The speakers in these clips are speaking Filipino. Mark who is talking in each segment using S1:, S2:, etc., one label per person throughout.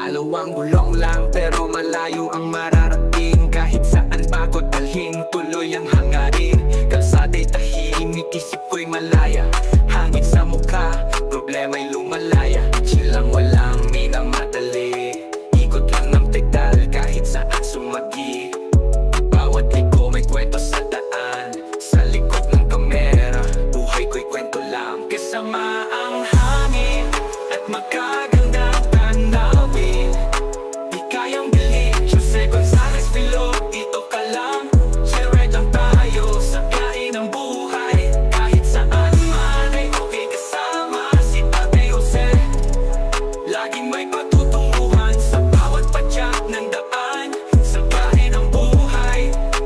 S1: Dalawang gulong lang pero malayo ang mararating. Kahit saan bago dalhin, tuloy ang hangarin. Kalsada'y tahimik, isip ko'y malaya. Hangin sa mukha, problema'y lumalaya. Chill lang, walang minamadali. Ikot lang ng pedal kahit saan sumagi. Bawat liko may kwento sa daan. Sa likod ng kamera, buhay ko'y kwento lang. Kasama ang hangin at magagandang tanawin. Di kayang bilhin, Jose Gonzalez Filog, dito ka lang. Share lang tayo sa biyahe ng buhay. Kahit saan man ay okay kasama si Ate Jose. Laging may patutunguhan sa bawat padyak ng daan. Sa biyahe ng buhay,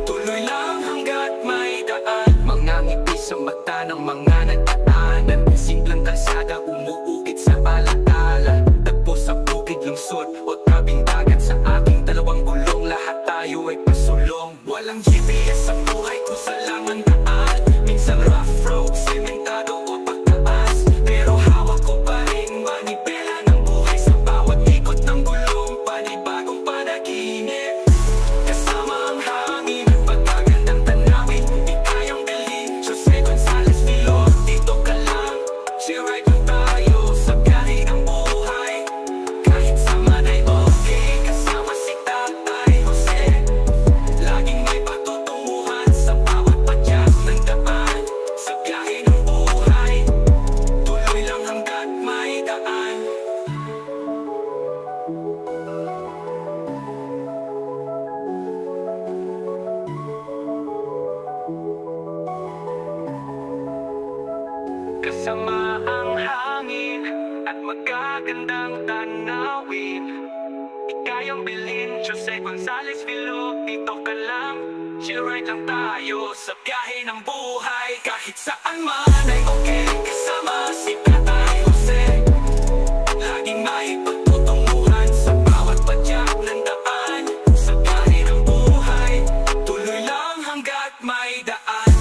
S1: tuloy lang hanggat may daan. Mga ngiti sa mata ng mga nagdaanan. Simpleng kalsada umuukit sa alaala. Tagpo sa bukid, lungsod o tabing dagat. Sa aking dalawang gulong lahat tayo ay pasulong. Walang GPS sa buhay kung saan lang ang daan. Minsan rough road, sementado o pagtaas. Pero hawak ko pa rin manibela ng buhay. Sa bawat ikot ng gulong, panibagong panaginip. Kasama ang hangin at pagkagandang tanawin. Di kayang bilhin, Jose Gonzalez Filog, dito ka lang. Share lang tayo sa biyahe ng buhay. Kahit saan ay okay, kasama si Tatay Jose. Laging may patutunguhan sa bawat padyak ng daan. Sa biyahe ng buhay, tuloy lang hanggat may daan. Kasama ang hangin at magagandang tanawin. Di kayang bilhin, Jose Gonzalez Filog, dito ka lang. Share lang tayo sa biyahe ng buhay. Kahit saan man ay okay, kasama si Tatay Jose. Laging may pagtutunguhan sa bawat padyak ng daan. Sa biyahe ng buhay, tuloy lang hanggat may daan.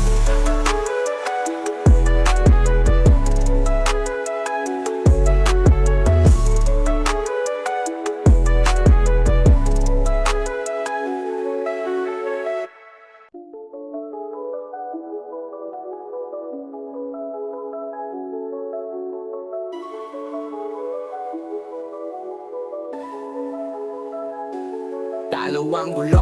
S1: Dalawang gulong